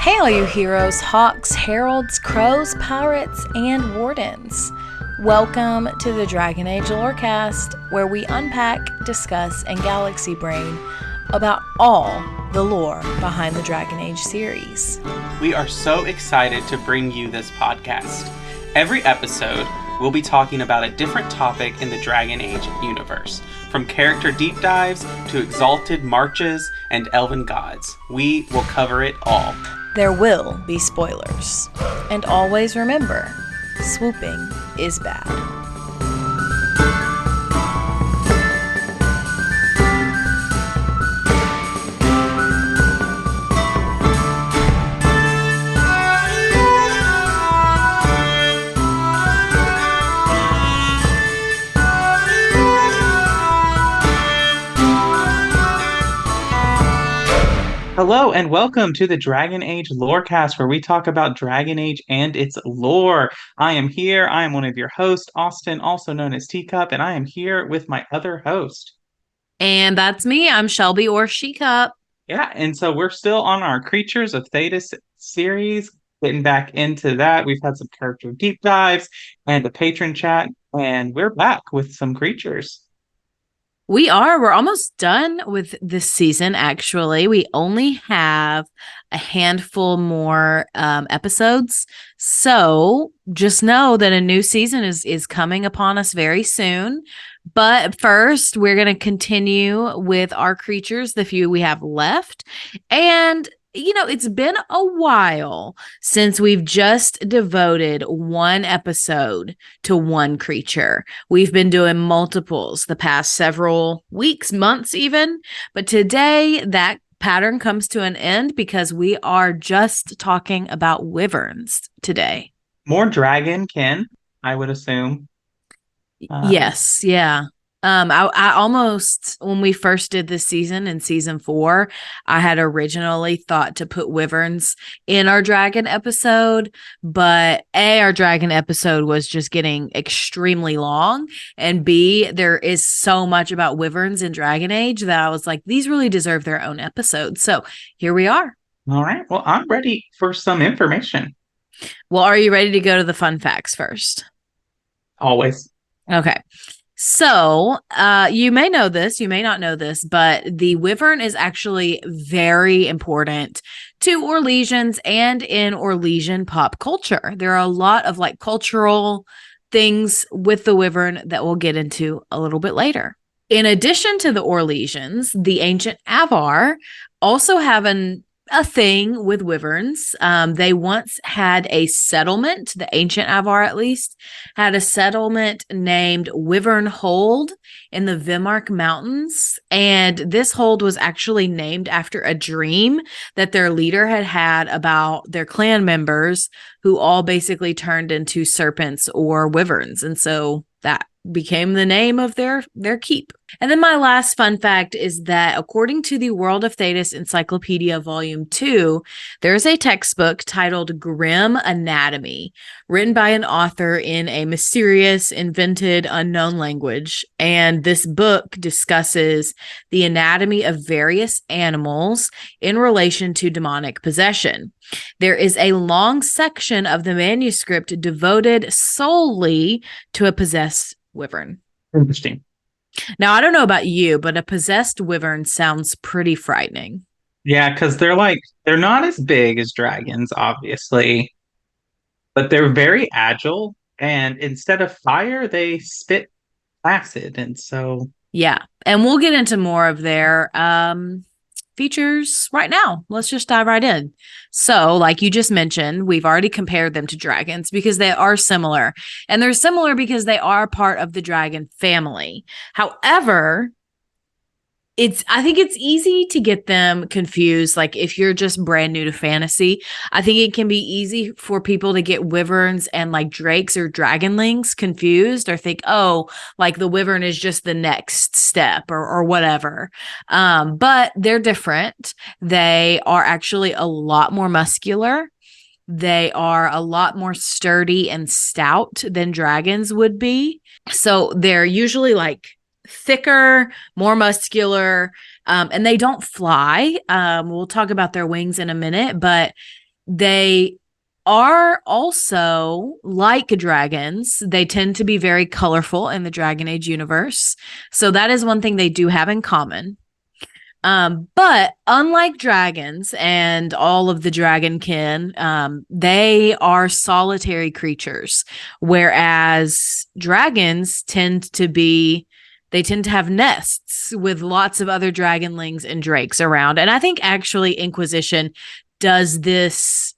Hey all you heroes, hawks, heralds, crows, pirates, and wardens. Welcome to the Dragon Age Lorecast, where we unpack, discuss, and galaxy brain about all the lore behind the Dragon Age series. We are so excited to bring you this podcast. Every episode, we'll be talking about a different topic in the Dragon Age universe. From character deep dives to exalted marches and elven gods, we will cover it all. There will be spoilers. And always remember, swooping is bad. Hello and welcome to the Dragon Age Lorecast, where we talk about Dragon Age and its lore. I am here. I am one of your hosts, Austin, also known as Teacup, and I am here with my other host. And that's me. I'm Shelby or She-Cup. Yeah, and so we're still on our Creatures of Thedas series, getting back into that. We've had some character deep dives and a patron chat, and we're back with some creatures. We're almost done with this season, actually. We only have a handful more episodes. So just know that a new season is coming upon us very soon. But first, we're going to continue with our creatures, the few we have left. And it's been a while since we've just devoted one episode to one creature. We've been doing multiples the past several weeks, months even. But today, that pattern comes to an end because we are just talking about wyverns today. More dragonkin, I would assume. Yes, yeah. I almost, when we first did this season in season 4, I had originally thought to put wyverns in our dragon episode, but A, our dragon episode was just getting extremely long, and B, there is so much about wyverns in Dragon Age that I was like, these really deserve their own episode. So here we are. All right. Well, I'm ready for some information. Well, are you ready to go to the fun facts first? Always. Okay. So, you may know this, you may not know this, but the wyvern is actually very important to Orlesians and in Orlesian pop culture. There are a lot of cultural things with the wyvern that we'll get into a little bit later. In addition to the Orlesians, the ancient Avar also have a thing with wyverns. They once had a settlement, the ancient Avar at least, had a settlement named Wyvern Hold in the Vimark Mountains. And this hold was actually named after a dream that their leader had had about their clan members who all basically turned into serpents or wyverns. And so that became the name of their keep. And then my last fun fact is that according to the World of Thedas Encyclopedia Volume 2, there's a textbook titled Grim Anatomy, written by an author in a mysterious, invented, unknown language. And this book discusses the anatomy of various animals in relation to demonic possession. There is a long section of the manuscript devoted solely to a possessed wyvern. Interesting. Now, I don't know about you, but a possessed wyvern sounds pretty frightening. Yeah, because they're not as big as dragons, obviously, but they're very agile. And instead of fire, they spit acid. And so, yeah, and we'll get into more of their features right now. Let's just dive right in. So, like you just mentioned, we've already compared them to dragons because they are similar. And they're similar because they are part of the dragon family. However, I think it's easy to get them confused. Like if you're just brand new to fantasy, I think it can be easy for people to get wyverns and drakes or dragonlings confused or think, oh, the wyvern is just the next step or whatever. But they're different. They are actually a lot more muscular. They are a lot more sturdy and stout than dragons would be. So they're usually thicker, more muscular, and they don't fly. We'll talk about their wings in a minute, but They are also like dragons. They tend to be very colorful in the Dragon Age universe. So that is one thing they do have in common. But unlike dragons and all of the dragonkin, they are solitary creatures, whereas dragons tend to have nests with lots of other dragonlings and drakes around. And I think actually Inquisition does this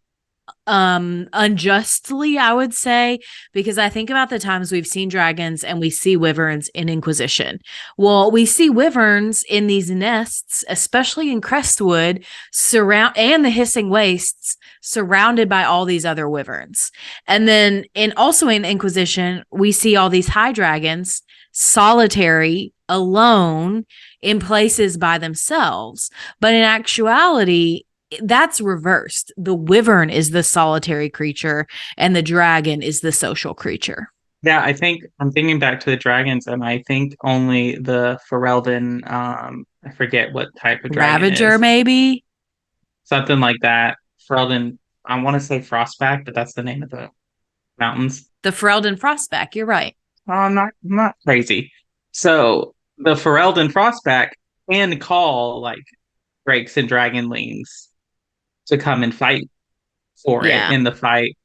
unjustly, I would say, because I think about the times we've seen dragons and we see wyverns in Inquisition. Well, we see wyverns in these nests, especially in Crestwood, and the Hissing Wastes, surrounded by all these other wyverns. And then also in Inquisition, we see all these high dragons solitary, alone, in places by themselves. But in actuality, that's reversed. The wyvern is the solitary creature and the dragon is the social creature. Yeah, I think I'm thinking back to the dragons, and I think only the Ferelden, I forget what type of dragon Ravager, is. maybe? Something like that. Ferelden, I want to say Frostback, but that's the name of the mountains. The Ferelden Frostback, you're right. Oh, I'm not crazy. So the Ferelden Frostback can call like drakes and dragonlings to come and fight for it in the fight.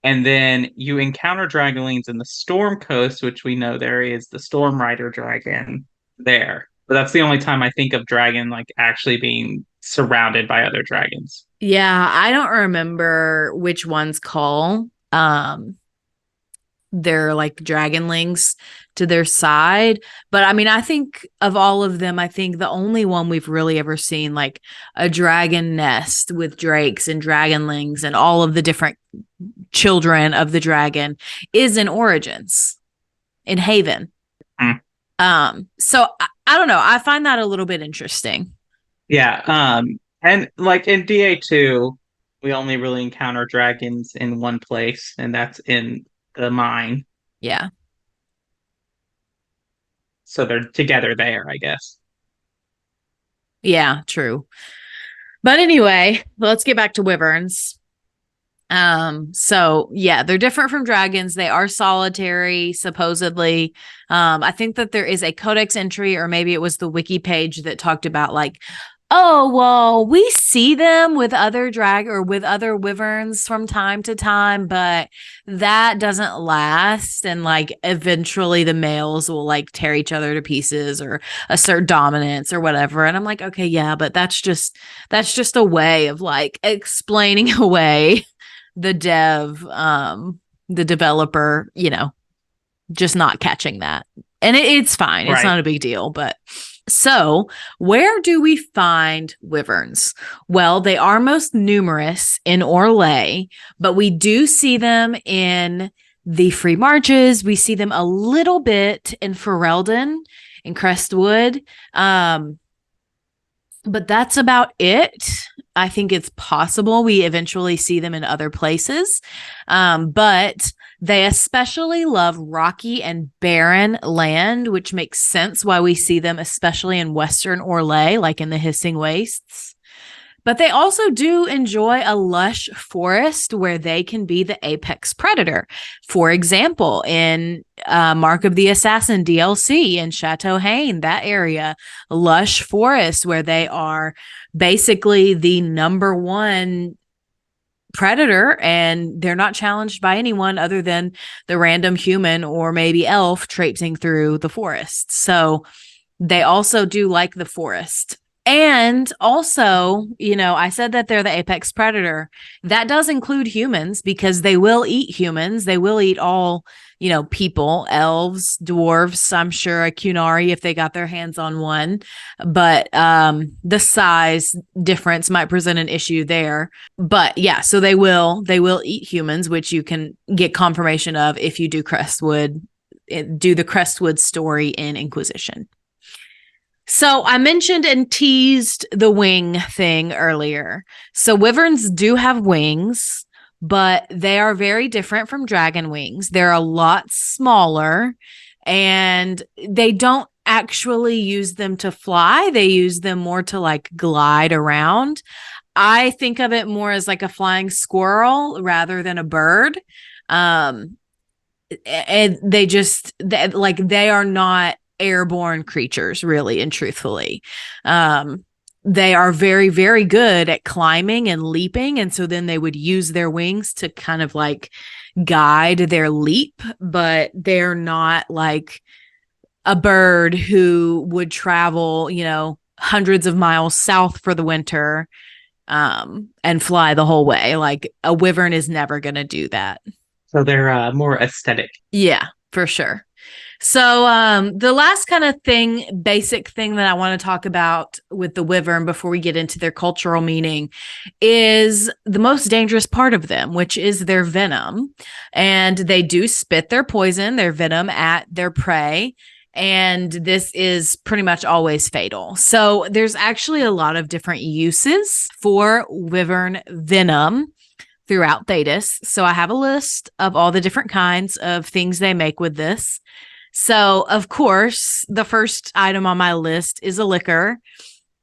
And then you encounter dragonlings in the Storm Coast, which we know there is the Storm Rider dragon there. But that's the only time I think of dragon like actually being surrounded by other dragons. Yeah, I don't remember which ones call they're like dragonlings to their side. But I mean, I think of all of them, I think the only one we've really ever seen like a dragon nest with drakes and dragonlings and all of the different children of the dragon is in Origins, in Haven. So I don't know. I find that a little bit interesting. Yeah. And like in DA2, we only really encounter dragons in one place, and that's in the mine. Yeah. So they're together there, I guess. Yeah, true. But anyway, let's get back to wyverns. So yeah, they're different from dragons. They are solitary, supposedly. I think that there is a Codex entry, or maybe it was the wiki page that talked about like, oh, well, we see them with other wyverns from time to time, but that doesn't last. And like eventually the males will like tear each other to pieces or assert dominance or whatever. And I'm like, okay, yeah, but that's just a way of like explaining away the developer, just not catching that. And it's fine. It's not a big deal, but so where do we find wyverns? Well, they are most numerous in Orlais, but we do see them in the Free Marches. We see them a little bit in Ferelden, in Crestwood. But that's about it. I think it's possible we eventually see them in other places. But they especially love rocky and barren land, which makes sense why we see them, especially in Western Orlais, like in the Hissing Wastes. But they also do enjoy a lush forest where they can be the apex predator. For example, in Mark of the Assassin DLC in Chateau Haine, that area, lush forest where they are basically the number one predator, and they're not challenged by anyone other than the random human or maybe elf traipsing through the forest. So they also do like the forest. And also, I said that they're the apex predator. That does include humans because they will eat humans. They will eat all, people, elves, dwarves, I'm sure a Cunari if they got their hands on one. But the size difference might present an issue there. But yeah, so they will eat humans, which you can get confirmation of if you do the Crestwood story in Inquisition. So I mentioned and teased the wing thing earlier. So wyverns do have wings, but they are very different from dragon wings. They're a lot smaller, and they don't actually use them to fly. They use them more to like glide around. I think of it more as like a flying squirrel rather than a bird. And they are not airborne creatures, really and truthfully. They are very, very good at climbing and leaping. And so then they would use their wings to kind of like guide their leap, but they're not like a bird who would travel, hundreds of miles south for the winter, and fly the whole way. Like a wyvern is never going to do that. So they're more aesthetic. Yeah, for sure. So the last kind of basic thing that I want to talk about with the wyvern before we get into their cultural meaning is the most dangerous part of them, which is their venom. And they do spit their poison, their venom, at their prey. And this is pretty much always fatal. So there's actually a lot of different uses for wyvern venom throughout Thedas. So I have a list of all the different kinds of things they make with this. So, of course, the first item on my list is a liquor.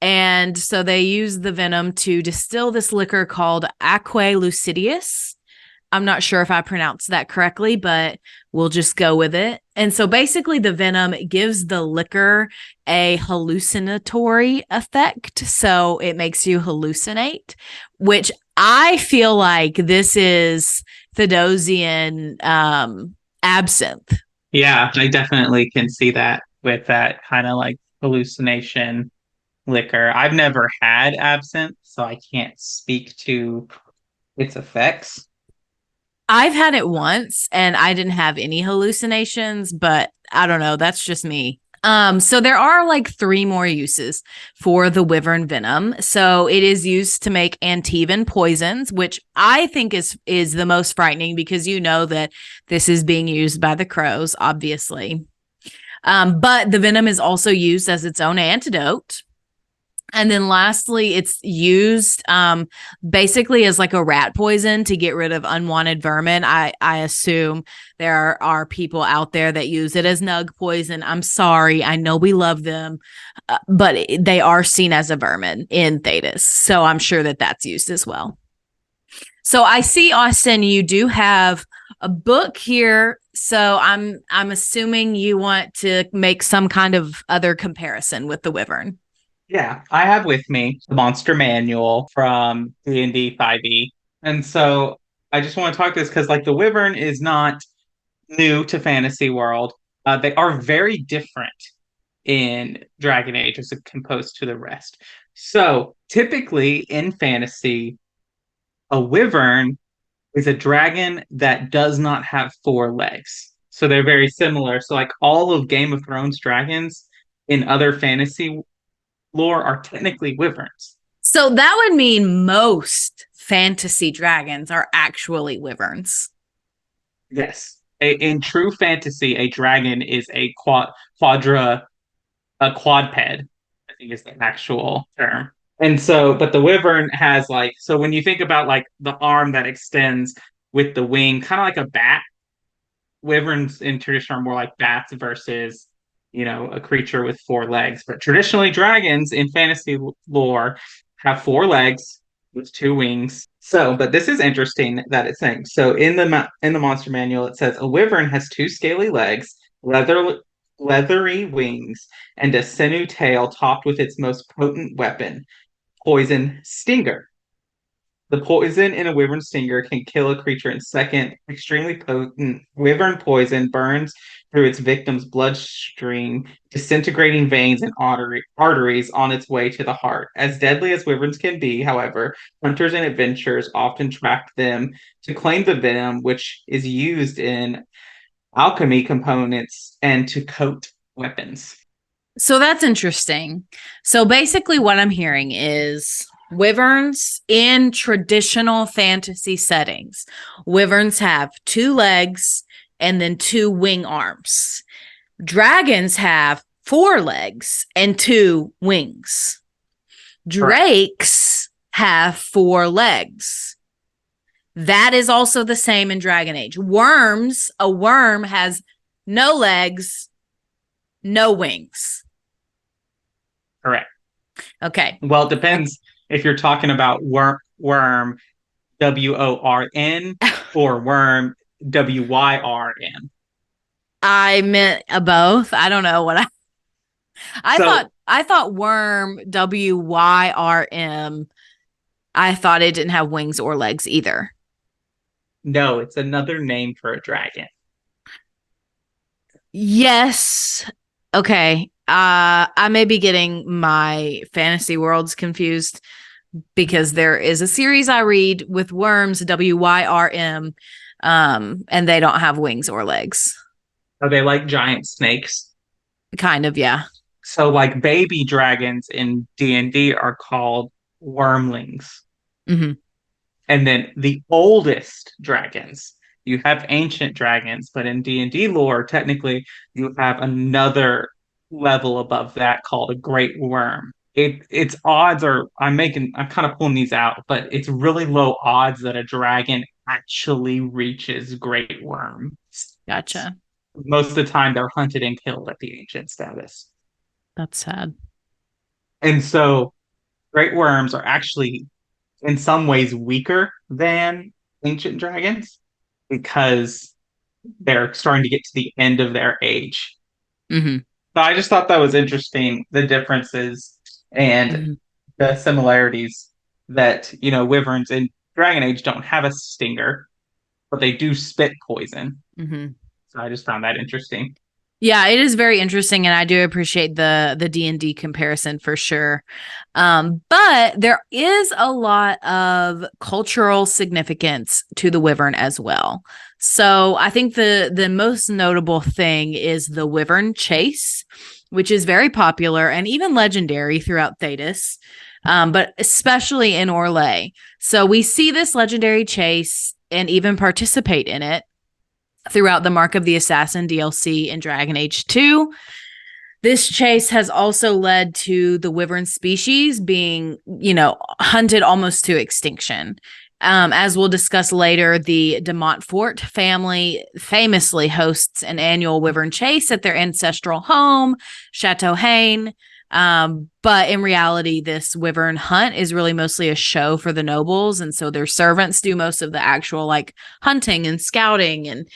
And so they use the venom to distill this liquor called Aquae Lucidius. I'm not sure if I pronounced that correctly, but we'll just go with it. And so basically the venom gives the liquor a hallucinatory effect. So it makes you hallucinate, which I feel like this is Thedosian absinthe. Yeah, I definitely can see that with that kind of like hallucination liquor. I've never had absinthe, so I can't speak to its effects. I've had it once and I didn't have any hallucinations, but I don't know. That's just me. So there are like 3 more uses for the wyvern venom. So it is used to make Antivan poisons, which I think is the most frightening because you know that this is being used by the crows, obviously. But the venom is also used as its own antidote. And then lastly, it's used basically as like a rat poison to get rid of unwanted vermin. I assume there are people out there that use it as nug poison. I'm sorry. I know we love them, but they are seen as a vermin in Thedas. So I'm sure that that's used as well. So I see, Austin, you do have a book here. So I'm assuming you want to make some kind of other comparison with the wyvern. Yeah, I have with me the Monster Manual from D&D 5e. And so I just want to talk this because like the Wyvern is not new to fantasy world. They are very different in Dragon Age as opposed to the rest. So typically in fantasy, a Wyvern is a dragon that does not have 4 legs. So they're very similar. So like all of Game of Thrones dragons in other fantasy lore are technically wyverns. So that would mean most fantasy dragons are actually wyverns. Yes. In true fantasy, a dragon is a quadruped, I think is the actual term. And so, but the wyvern has like, so when you think about like the arm that extends with the wing, kind of like a bat, wyverns in tradition are more like bats versus a creature with 4 legs. But traditionally, dragons in fantasy lore have 4 legs with 2 wings. So, but this is interesting that it's saying. So in the Monster Manual, it says a wyvern has 2 scaly legs, leathery wings, and a sinew tail topped with its most potent weapon, poison stinger. The poison in a wyvern stinger can kill a creature in seconds. Extremely potent wyvern poison burns through its victim's bloodstream, disintegrating veins and arteries on its way to the heart. As deadly as wyverns can be, however, hunters and adventurers often track them to claim the venom, which is used in alchemy components and to coat weapons. So that's interesting. So basically what I'm hearing is wyverns in traditional fantasy settings. Wyverns have 2 legs and then 2 wing arms. Dragons have 4 legs and 2 wings. Drakes have 4 legs. That is also the same in Dragon Age. A worm has no legs, no wings. Correct. Okay. Well, it depends. if you're talking about worm, WORN, or worm, WYRN. I meant both. I don't know what So I thought worm, WYRM. I thought it didn't have wings or legs either. no, it's another name for a dragon. Yes. Okay. I may be getting my fantasy worlds confused because there is a series I read with worms, WYRM, and they don't have wings or legs. Are they like giant snakes? Kind of, yeah. So like baby dragons in D&D are called wormlings. Mm-hmm. And then the oldest dragons, you have ancient dragons, but in D&D lore, technically, you have another level above that called a great worm. Its odds are I'm kind of pulling these out, but it's really low odds that a dragon actually reaches great worm. Gotcha. Most of the time they're hunted and killed at the ancient status. That's sad. And so great worms are actually in some ways weaker than ancient dragons because they're starting to get to the end of their age. Mm-hmm. So I just thought that was interesting, the differences and Mm-hmm. the similarities that, wyverns in Dragon Age don't have a stinger, but they do spit poison. Mm-hmm. So I just found that interesting. Yeah, it is very interesting, and I do appreciate the D&D comparison for sure. But there is a lot of cultural significance to the Wyvern as well. So I think the most notable thing is the Wyvern chase, which is very popular and even legendary throughout Thedas, but especially in Orlais. So we see this legendary chase and even participate in it throughout the Mark of the Assassin DLC in Dragon Age 2. This chase has also led to the wyvern species being, hunted almost to extinction. As we'll discuss later, the de Montfort family famously hosts an annual wyvern chase at their ancestral home, Chateau Haine. But in reality, this wyvern hunt is really mostly a show for the nobles. And so their servants do most of the actual hunting and scouting and,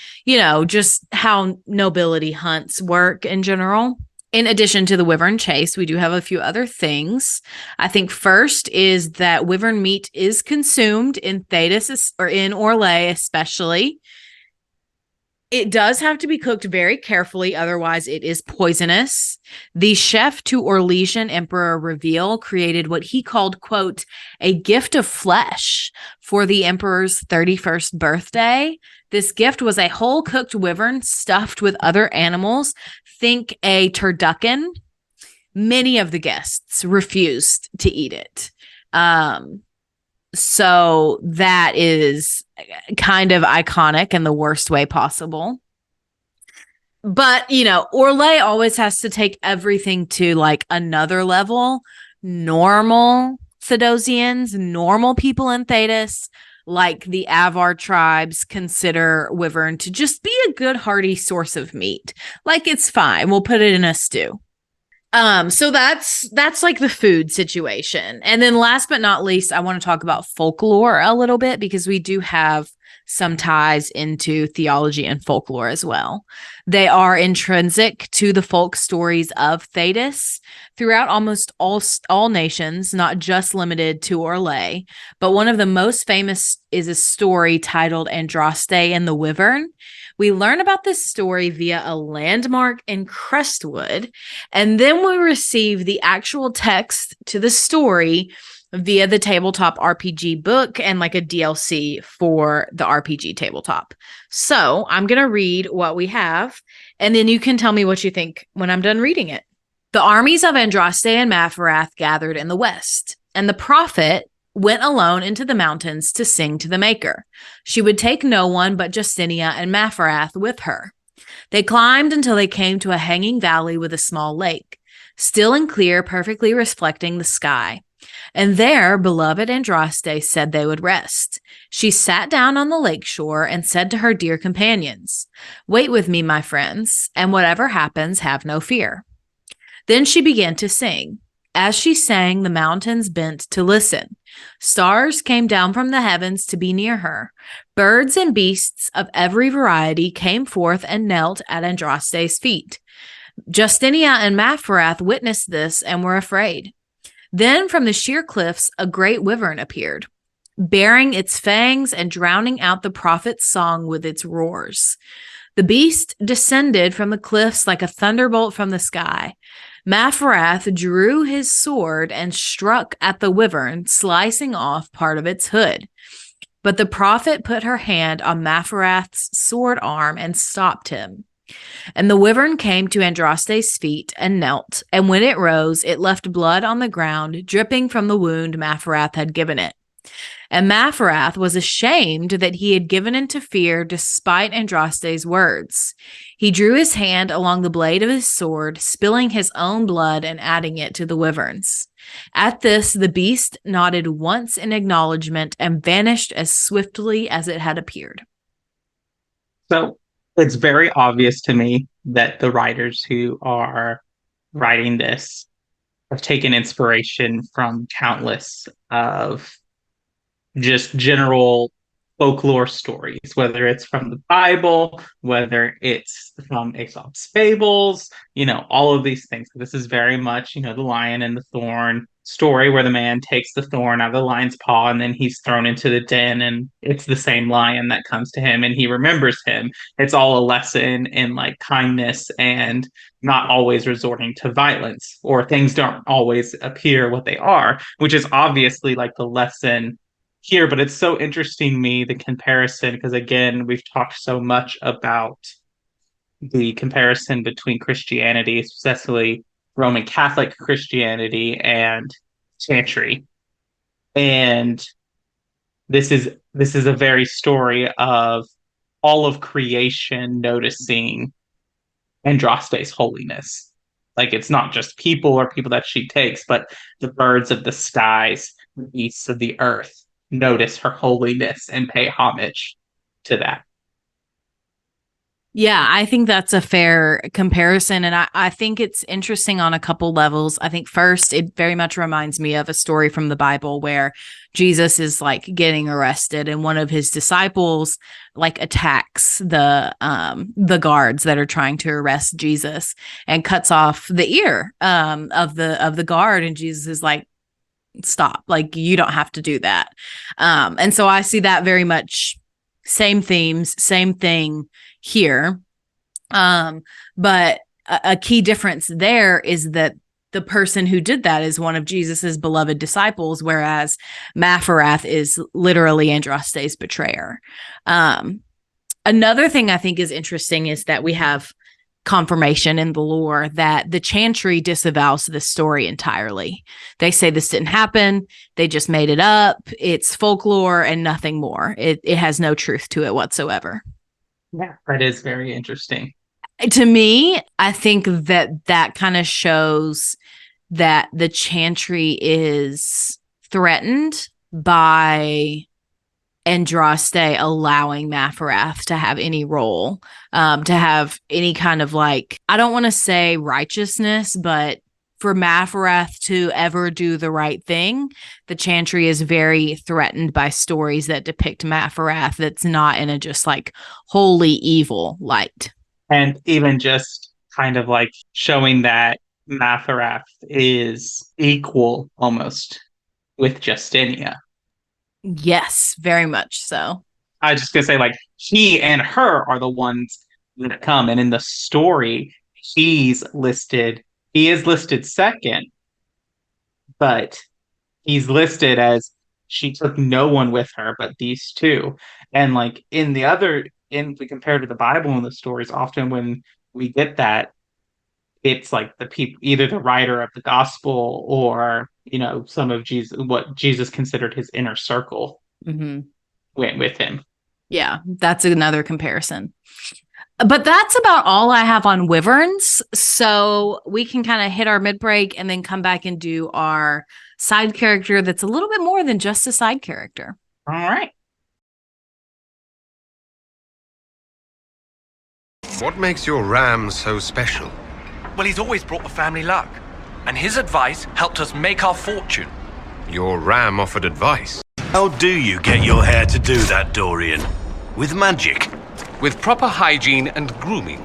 just how nobility hunts work in general. In addition to the wyvern chase, we do have a few other things. I think first is that wyvern meat is consumed in Thedas or in Orlais, especially. It does have to be cooked very carefully, otherwise it is poisonous. The chef to Orlesian Emperor Reveal created what he called, quote, a gift of flesh for the emperor's 31st birthday. This gift was a whole cooked wyvern stuffed with other animals. Think a turducken. Many of the guests refused to eat it. So that is kind of iconic in the worst way possible. But, Orlais always has to take everything to another level. Normal Thedosians, normal people in Thedas, like the Avar tribes, consider wyvern to just be a good hearty source of meat. It's fine. We'll put it in a stew. So that's the food situation. And then last but not least, I want to talk about folklore a little bit because we do have some ties into theology and folklore as well. They are intrinsic to the folk stories of Thedas throughout almost all nations, not just limited to Orlais. But one of the most famous is a story titled Andraste and the Wyvern. We learn about this story via a landmark in Crestwood, and then we receive the actual text to the story via the tabletop RPG book and a DLC for the RPG tabletop. So I'm going to read what we have, and then you can tell me what you think when I'm done reading it. The armies of Andraste and Mafarath gathered in the west, and the prophet went alone into the mountains to sing to the Maker. She would take no one but Justinia and Mafarath with her. They climbed until they came to a hanging valley with a small lake, still and clear, perfectly reflecting the sky. And there, beloved Andraste said they would rest. She sat down on the lake shore and said to her dear companions, "Wait with me, my friends, and whatever happens, have no fear." Then she began to sing. As she sang, the mountains bent to listen. Stars came down from the heavens to be near her. Birds and beasts of every variety came forth and knelt at Andraste's feet. Justinia and Maphrath witnessed this and were afraid. Then from the sheer cliffs, a great wyvern appeared, baring its fangs and drowning out the prophet's song with its roars. The beast descended from the cliffs like a thunderbolt from the sky. Maphrath drew his sword and struck at the wyvern, slicing off part of its hood. But the prophet put her hand on Maphrath's sword arm and stopped him. And the wyvern came to Andraste's feet and knelt, and when it rose, it left blood on the ground, dripping from the wound Maphrath had given it. And Maphrath was ashamed that he had given into fear despite Andraste's words. He drew his hand along the blade of his sword, spilling his own blood and adding it to the wyvern's. At this, the beast nodded once in acknowledgement and vanished as swiftly as it had appeared. So it's very obvious to me that the writers who are writing this have taken inspiration from countless of just general folklore stories, whether it's from the Bible, whether it's from Aesop's fables, all of these things. This is very much, the lion and the thorn story where the man takes the thorn out of the lion's paw and then he's thrown into the den and it's the same lion that comes to him and he remembers him. It's all a lesson in like kindness and not always resorting to violence, or things don't always appear what they are, which is obviously like the lesson here. But it's so interesting to me, the comparison, because again, we've talked so much about the comparison between Christianity, especially Roman Catholic Christianity, and Chantry. And this is a very story of all of creation noticing Andraste's holiness. Like, it's not just people or people that she takes, but the birds of the skies, the beasts of the earth notice her holiness and pay homage to that. Yeah, I think that's a fair comparison. And I think it's interesting on a couple levels. I think first, it very much reminds me of a story from the Bible where Jesus is like getting arrested and one of his disciples like attacks the guards that are trying to arrest Jesus and cuts off the ear of the guard. And Jesus is like, stop, like, you don't have to do that. And so I see that very much same themes, same thing here. But a key difference there is that the person who did that is one of Jesus's beloved disciples, whereas Maphrath is literally Andraste's betrayer. Another thing I think is interesting is that we have confirmation in the lore that the Chantry disavows this story entirely. They say this didn't happen. They just made it up. It's folklore and nothing more. It has no truth to it whatsoever. Yeah, that is very interesting. To me, I think that kind of shows that the Chantry is threatened by Andraste allowing Maphrath to have any role, to have any kind of like, I don't want to say righteousness, but for Maphrath to ever do the right thing, the Chantry is very threatened by stories that depict Maphrath that's not in a just like wholly evil light. And even just kind of like showing that Maphrath is equal almost with Justinia. Yes, very much so. I was just gonna say, like, he and her are the ones that come, and in the story, he is listed second, but he's listed as she took no one with her but these two. And like we compare to the Bible and the stories, often when we get that, it's like the people, either the writer of the gospel or some of Jesus, what Jesus considered his inner circle, went with him. Yeah, that's another comparison. But that's about all I have on Wyverns. So we can kind of hit our mid-break and then come back and do our side character that's a little bit more than just a side character. All right. What makes your ram so special? Well, he's always brought the family luck. and his advice helped us make our fortune. Your ram offered advice. How do you get your hair to do that, Dorian? With magic? With proper hygiene and grooming.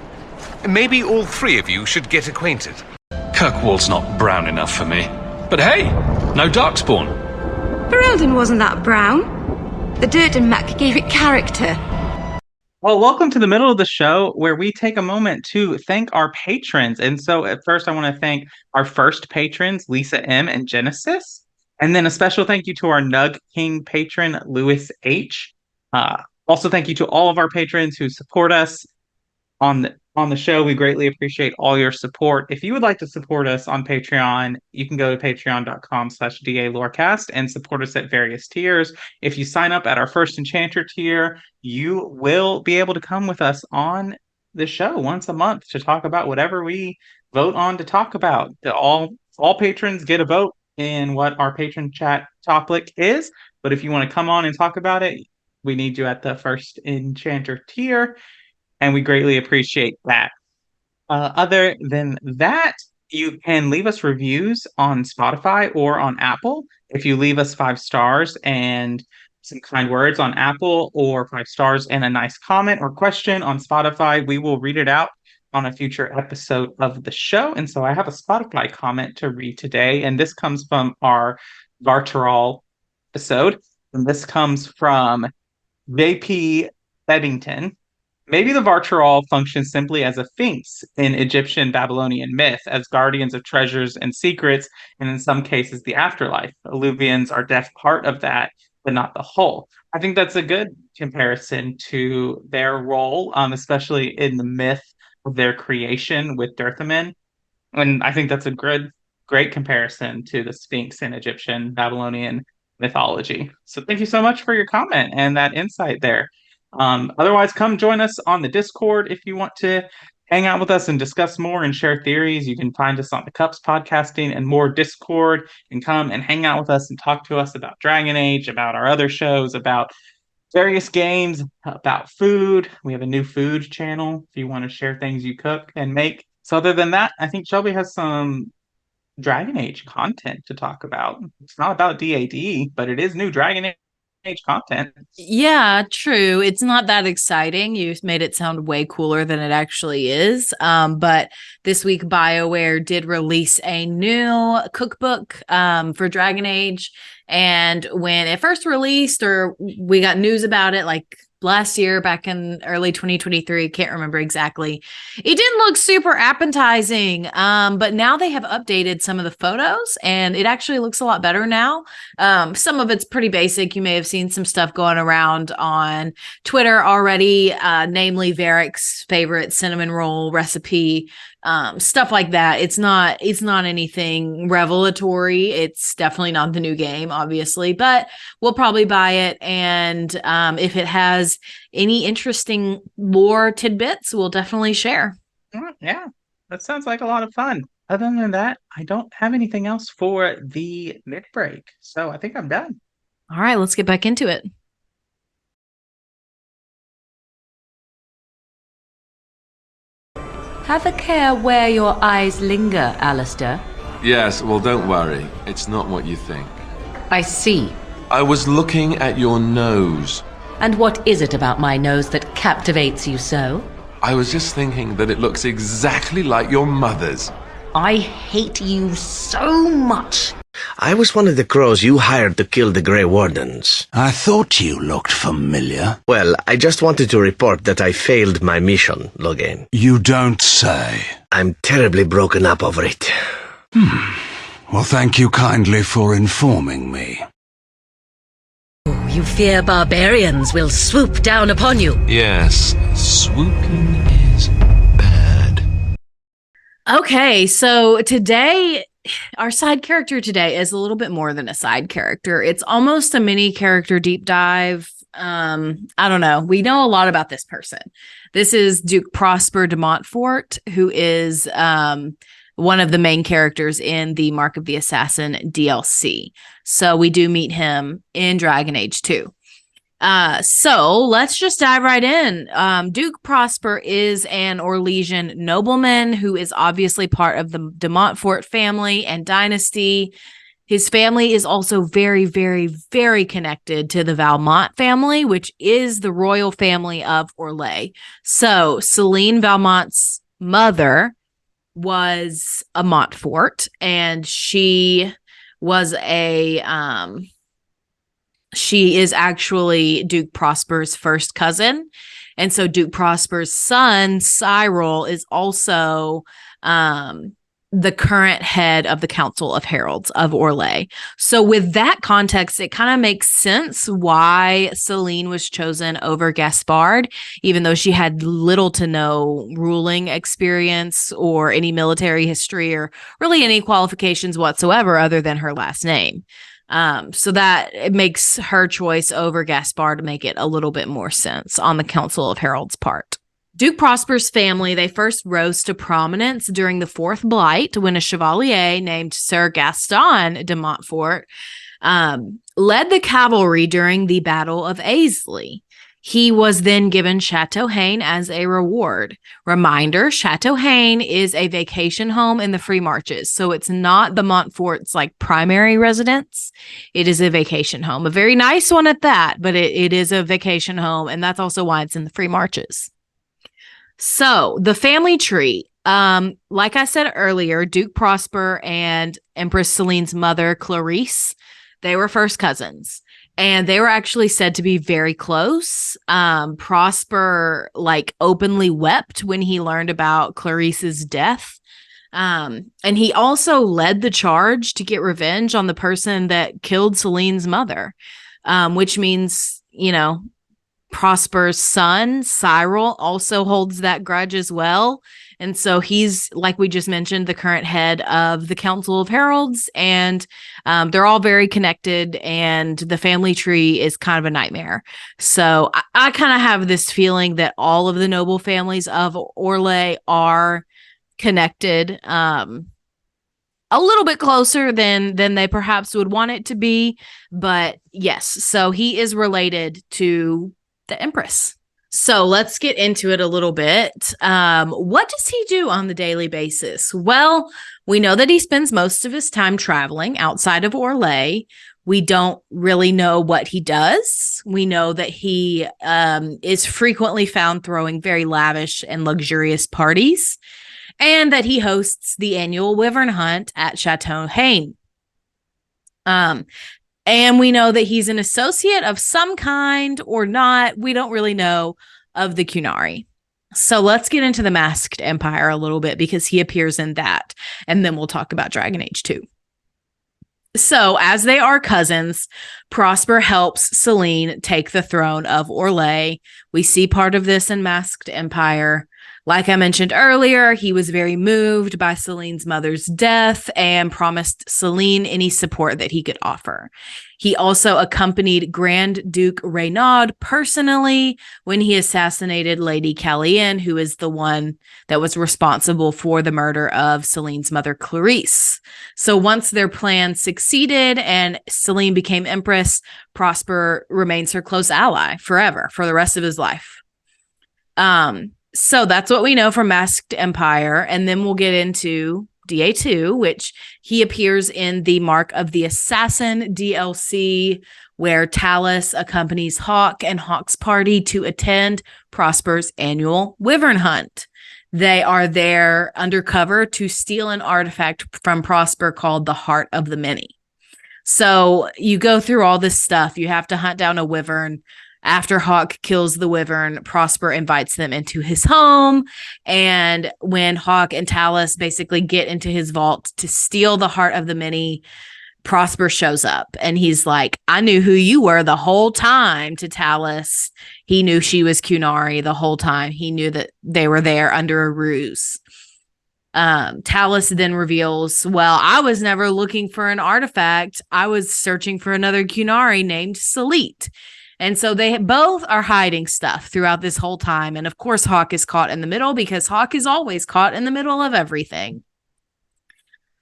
Maybe all three of you should get acquainted. Kirkwall's not brown enough for me. But hey, no darkspawn. Ferelden wasn't that brown. The dirt and muck gave it character. Well, welcome to the middle of the show where we take a moment to thank our patrons. And so at first, I want to thank our first patrons, Lisa M. and Genesis. And then a special thank you to our Nug King patron, Lewis H. Also, thank you to all of our patrons who support us on the show. We greatly appreciate all your support. If you would like to support us on Patreon, you can go to patreon.com/DALorecast and support us at various tiers. If you sign up at our first Enchanter tier, you will be able to come with us on the show once a month to talk about whatever we vote on to talk about. All patrons get a vote in what our patron chat topic is. But if you want to come on and talk about it, we need you at the first Enchanter tier. And we greatly appreciate that. Other than that, you can leave us reviews on Spotify or on Apple. If you leave us 5 stars and some kind words on Apple, or 5 stars and a nice comment or question on Spotify, we will read it out on a future episode of the show. And so I have a Spotify comment to read today, and this comes from our Vartarol episode. And this comes from JP Beddington. Maybe the Vartarol functions simply as a sphinx in Egyptian Babylonian myth, as guardians of treasures and secrets, and in some cases the afterlife. Alluvians are definitely part of that, but not the whole. I think that's a good comparison to their role, especially in the myth of their creation with Dirthamin. And I think that's a great comparison to the Sphinx in Egyptian Babylonian mythology. So thank you so much for your comment and that insight there. Otherwise, come join us on the Discord if you want to hang out with us and discuss more and share theories. You can find us on the Cups Podcasting and more Discord, and come and hang out with us and talk to us about Dragon Age, about our other shows, about various games, about food. We have a new food channel if you want to share things you cook and make. So other than that, I think Shelby has some Dragon Age content to talk about. It's not about DAD, but it is new Dragon Age content. Yeah, true. It's not that exciting. You made it sound way cooler than it actually is. But this week, BioWare did release a new cookbook for Dragon Age. And when it first released, or we got news about it like last year, back in early 2023, can't remember exactly, it didn't look super appetizing. But now they have updated some of the photos, and it actually looks a lot better now. Some of it's pretty basic. You may have seen some stuff going around on Twitter already, namely Varric's favorite cinnamon roll recipe, stuff like that. It's not anything revelatory. It's definitely not the new game, obviously, but we'll probably buy it. And if it has any interesting lore tidbits, we'll definitely share. Yeah, that sounds like a lot of fun. Other than that, I don't have anything else for the mid-break, so I think I'm done. All right, let's get back into it. Have a care where your eyes linger, Alistair. Yes, well, don't worry. It's not what you think. I see. I was looking at your nose. And what is it about my nose that captivates you so? I was just thinking that it looks exactly like your mother's. I hate you so much. I was one of the crows you hired to kill the Grey Wardens. I thought you looked familiar. Well, I just wanted to report that I failed my mission, Logain. You don't say. I'm terribly broken up over it. Well, thank you kindly for informing me. Oh, you fear barbarians will swoop down upon you. Yes, swooping is bad. Okay, so today, our side character today is a little bit more than a side character. It's almost a mini character deep dive. I don't know. We know a lot about this person. This is Duke Prosper de Montfort, who is one of the main characters in the Mark of the Assassin DLC. So we do meet him in Dragon Age 2. So let's just dive right in. Duke Prosper is an Orlesian nobleman who is obviously part of the de Montfort family and dynasty. His family is also very, very, very connected to the Valmont family, which is the royal family of Orlais. So Celine Valmont's mother was a Montfort, and she was she is actually Duke Prosper's first cousin. And so Duke Prosper's son, Serault, is also the current head of the Council of Heralds of Orlais. So with that context, it kind of makes sense why Celine was chosen over Gaspard, even though she had little to no ruling experience or any military history or really any qualifications whatsoever other than her last name. So that it makes her choice over Gaspard to make it a little bit more sense on the Council of Heralds' part. Duke Prosper's family, they first rose to prominence during the Fourth Blight when a chevalier named Sir Gaston de Montfort led the cavalry during the Battle of Aisley. He was then given Chateau Haine as a reward. Reminder, Chateau Haine is a vacation home in the Free Marches, so it's not the Montfort's primary residence. It is a vacation home, a very nice one at that, but it is a vacation home, and that's also why it's in the Free Marches. So the family tree, like I said earlier, Duke Prosper and Empress Celine's mother, Clarice, they were first cousins. And they were actually said to be very close. Prosper openly wept when he learned about Clarice's death. And he also led the charge to get revenge on the person that killed Celine's mother, which means, Prosper's son, Serault, also holds that grudge as well. And so he's, like we just mentioned, the current head of the Council of Heralds, and they're all very connected, and the family tree is kind of a nightmare. So I kind of have this feeling that all of the noble families of Orlais are connected a little bit closer than they perhaps would want it to be. But yes, so he is related to the Empress. So let's get into it a little bit. What does he do on the daily basis? Well, we know that he spends most of his time traveling outside of Orlais. We don't really know what he does. We know that he is frequently found throwing very lavish and luxurious parties, and that he hosts the annual Wyvern hunt at Chateau Haine. And we know that he's an associate of some kind or not. We don't really know of the Qunari. So let's get into the Masked Empire a little bit because he appears in that. And then we'll talk about Dragon Age 2. So as they are cousins, Prosper helps Celine take the throne of Orlais. We see part of this in Masked Empire. Like I mentioned earlier, he was very moved by Celine's mother's death and promised Celine any support that he could offer. He also accompanied Grand Duke Renaud personally when he assassinated Lady Calienne, who is the one that was responsible for the murder of Celine's mother, Clarice. So once their plan succeeded and Celine became empress, Prosper remains her close ally forever, for the rest of his life. So that's what we know from Masked Empire. And then we'll get into DA2, which he appears in the Mark of the Assassin DLC, where Talus accompanies Hawk and Hawk's party to attend Prosper's annual Wyvern hunt. They are there undercover to steal an artifact from Prosper called the Heart of the Many. So you go through all this stuff. You have to hunt down a Wyvern. After Hawk kills the Wyvern, Prosper invites them into his home. And when Hawk and Talus basically get into his vault to steal the Heart of the Many, Prosper shows up and he's like, I knew who you were the whole time to Talus. He knew she was Qunari the whole time. He knew that they were there under a ruse. Talus then reveals, well, I was never looking for an artifact. I was searching for another Qunari named Salit. And so they both are hiding stuff throughout this whole time. And of course, Hawk is caught in the middle because Hawk is always caught in the middle of everything.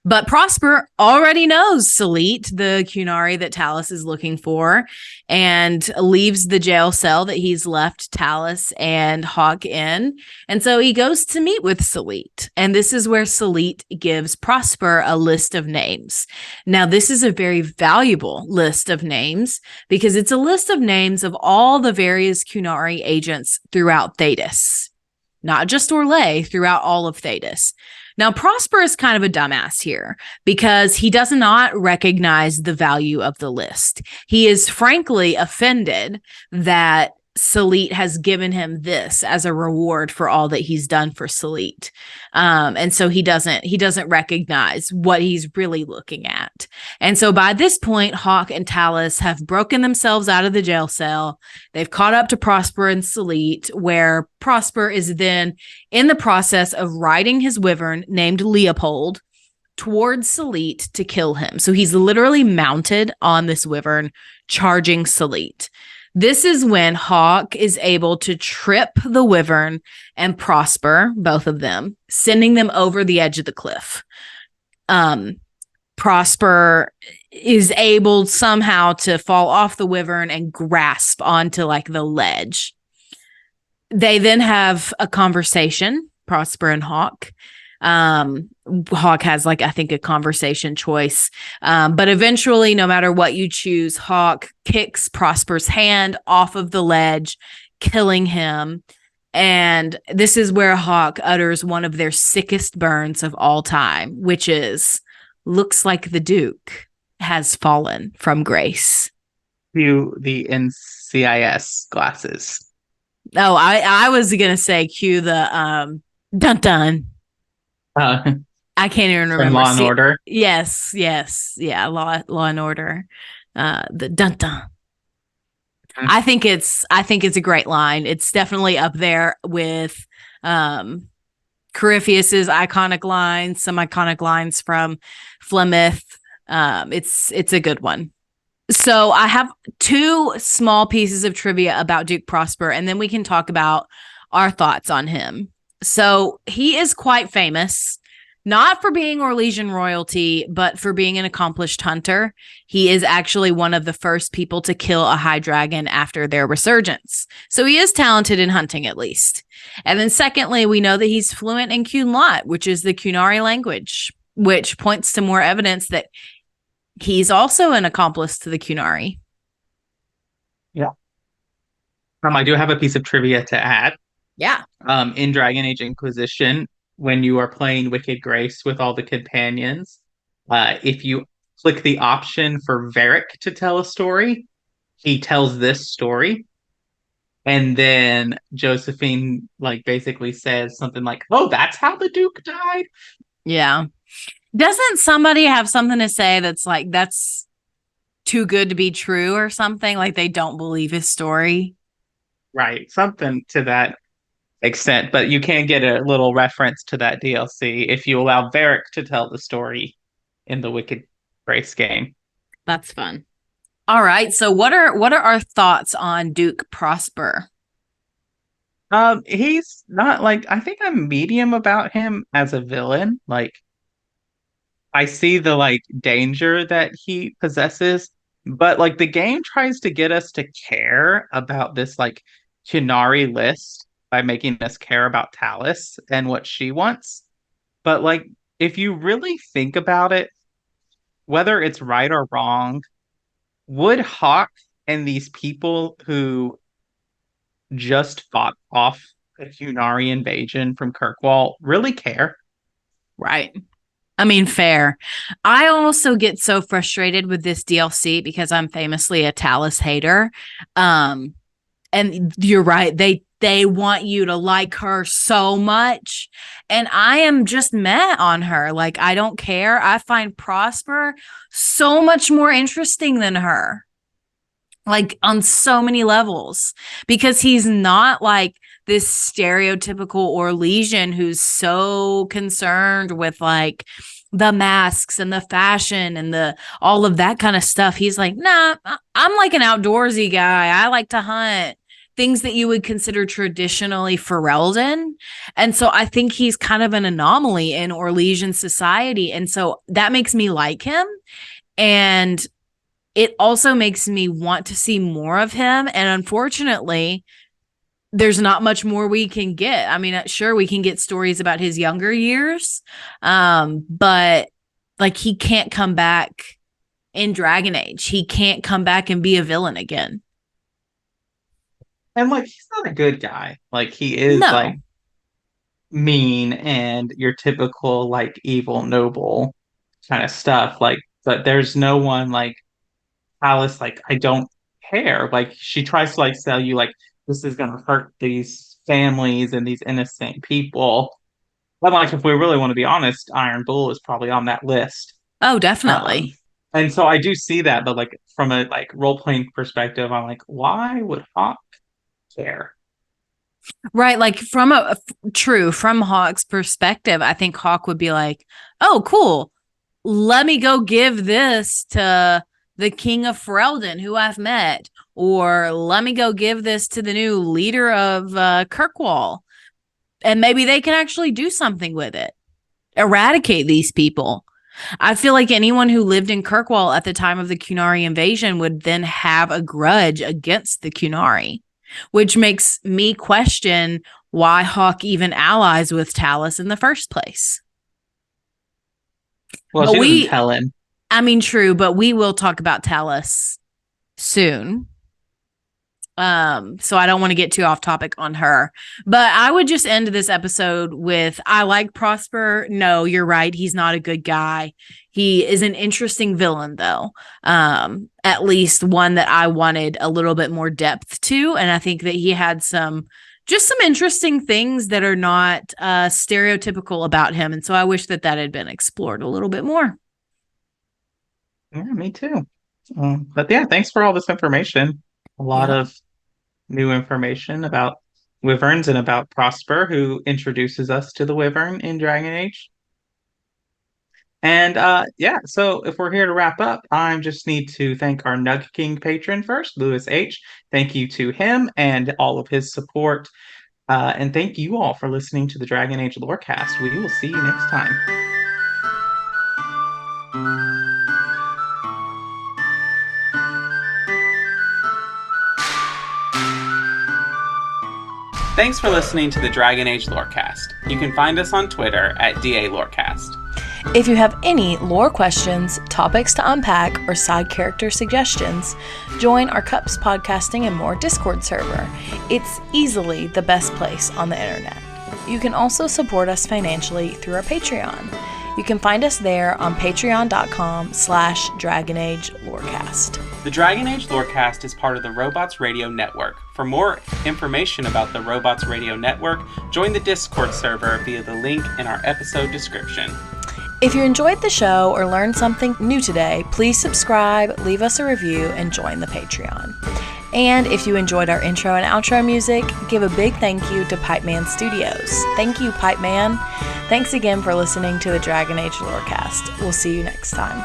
But Prosper already knows Serault, the Cunari that Talus is looking for, and leaves the jail cell that he's left Talus and Hawk in. And so he goes to meet with Serault. And this is where Serault gives Prosper a list of names. Now, this is a very valuable list of names because it's a list of names of all the various Cunari agents throughout Thedas. Not just Orlais, throughout all of Thedas. Now, Prosper is kind of a dumbass here because he does not recognize the value of the list. He is frankly offended that Serault has given him this as a reward for all that he's done for Serault. And so he doesn't recognize what he's really looking at. And so by this point, Hawk and Talus have broken themselves out of the jail cell. They've caught up to Prosper and Serault, where Prosper is then in the process of riding his wyvern named Leopold towards Serault to kill him. So he's literally mounted on this wyvern, charging Serault. This is when Hawk is able to trip the wyvern and Prosper, both of them, sending them over the edge of the cliff. Prosper is able somehow to fall off the wyvern and grasp onto like the ledge. They then have a conversation, Prosper and Hawk. Hawk has like, I think, a conversation choice. But eventually, no matter what you choose, Hawk kicks Prosper's hand off of the ledge, killing him. And this is where Hawk utters one of their sickest burns of all time, which is, looks like the Duke has fallen from grace. Cue the NCIS glasses. Oh, I was going to say cue the dun dun. I can't even remember. Law and Order. Yes. Yeah, Law and Order. The dun dun. Mm-hmm. I think it's a great line. It's definitely up there with Corypheus's iconic lines, some iconic lines from Flemeth. It's a good one. So I have two small pieces of trivia about Duke Prosper, and then we can talk about our thoughts on him. So he is quite famous, not for being Orlesian royalty, but for being an accomplished hunter. He is actually one of the first people to kill a high dragon after their resurgence. So he is talented in hunting, at least. And then secondly, we know that he's fluent in Cunlot, which is the Cunari language, which points to more evidence that he's also an accomplice to the Cunari. Yeah. I do have a piece of trivia to add. Yeah. In Dragon Age Inquisition, when you are playing Wicked Grace with all the companions, if you click the option for Varric to tell a story, he tells this story. And then Josephine basically says something like, "Oh, that's how the Duke died?" Yeah. Doesn't somebody have something to say that's like, that's too good to be true or something? Like they don't believe his story? Right. Something to that extent, but you can get a little reference to that DLC if you allow Varric to tell the story in the Wicked Grace game. That's fun. All right, so what are our thoughts on Duke Prosper? He's not I think I'm medium about him as a villain. I see the danger that he possesses, but the game tries to get us to care about this Cunari list by making us care about Talus and what she wants. But if you really think about it, whether it's right or wrong, would Hawk and these people who just fought off a Cunari invasion from Kirkwall really care? Right. I mean, fair. I also get so frustrated with this DLC because I'm famously a Talus hater. And you're right. They want you to like her so much. And I am just meh on her. I don't care. I find Prosper so much more interesting than her. On so many levels. Because he's not this stereotypical Orlesian who's so concerned with the masks and the fashion and the all of that kind of stuff. He's nah, I'm an outdoorsy guy. I like to hunt. things that you would consider traditionally Ferelden. And so I think he's kind of an anomaly in Orlesian society. And so that makes me like him. And it also makes me want to see more of him. And unfortunately, there's not much more we can get. I mean, sure, we can get stories about his younger years, but like he can't come back in Dragon Age. He can't come back and be a villain again. And like, he's not a good guy. Like, he is like mean and your typical like evil noble kind of stuff. Like, but there's no one like Alice. Like, I don't care. Like, she tries to like sell you like this is gonna hurt these families and these innocent people. But like, if we really want to be honest, Iron Bull is probably on that list. Oh, definitely. And so I do see that, but like from a like role playing perspective, I'm like, why would Hawk care? Right, like from Hawk's perspective, I think Hawk would be like, "Oh, cool. Let me go give this to the King of Ferelden who I've met, or let me go give this to the new leader of Kirkwall, and maybe they can actually do something with it, eradicate these people." I feel like anyone who lived in Kirkwall at the time of the Qunari invasion would then have a grudge against the Qunari, which makes me question why Hawk even allies with Talos in the first place. Well, she doesn't tell him. I mean, true, but we will talk about Talos soon. So I don't want to get too off topic on her, but I would just end this episode with, I like Prosper. No, you're right. He's not a good guy. He is an interesting villain though. At least one that I wanted a little bit more depth to. And I think that he had some interesting things that are not stereotypical about him. And so I wish that had been explored a little bit more. Yeah, me too. But yeah, thanks for all this information. A lot of new information about Wyverns and about Prosper, who introduces us to the Wyvern in Dragon Age. And so if we're here to wrap up, I just need to thank our Nug King patron first, Lewis H. Thank you to him and all of his support. And thank you all for listening to the Dragon Age Lorecast. We will see you next time. Thanks for listening to the Dragon Age Lorecast. You can find us on Twitter at DALorecast. If you have any lore questions, topics to unpack, or side character suggestions, join our Cups Podcasting and More Discord server. It's easily the best place on the internet. You can also support us financially through our Patreon. You can find us there on patreon.com/DragonAgeLorecast. The Dragon Age Lorecast is part of the Robots Radio Network. For more information about the Robots Radio Network, join the Discord server via the link in our episode description. If you enjoyed the show or learned something new today, please subscribe, leave us a review, and join the Patreon. And if you enjoyed our intro and outro music, give a big thank you to Pipeman Studios. Thank you, Pipeman. Thanks again for listening to the Dragon Age Lorecast. We'll see you next time.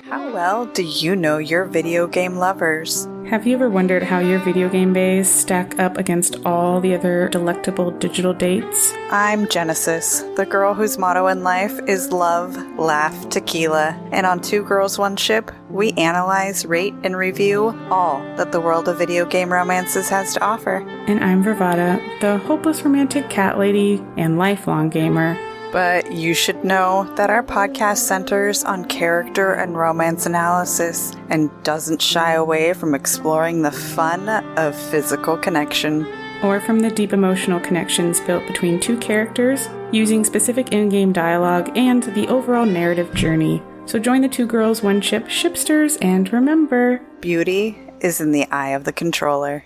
How well do you know your video game lovers? Have you ever wondered how your video game bays stack up against all the other delectable digital dates? I'm Genesis, the girl whose motto in life is love, laugh, tequila. And on Two Girls, One Ship, we analyze, rate, and review all that the world of video game romances has to offer. And I'm Vervada, the hopeless romantic cat lady and lifelong gamer. But you should know that our podcast centers on character and romance analysis and doesn't shy away from exploring the fun of physical connection. Or from the deep emotional connections built between two characters, using specific in-game dialogue and the overall narrative journey. So join the Two Girls, One Ship shipsters, and remember, beauty is in the eye of the controller.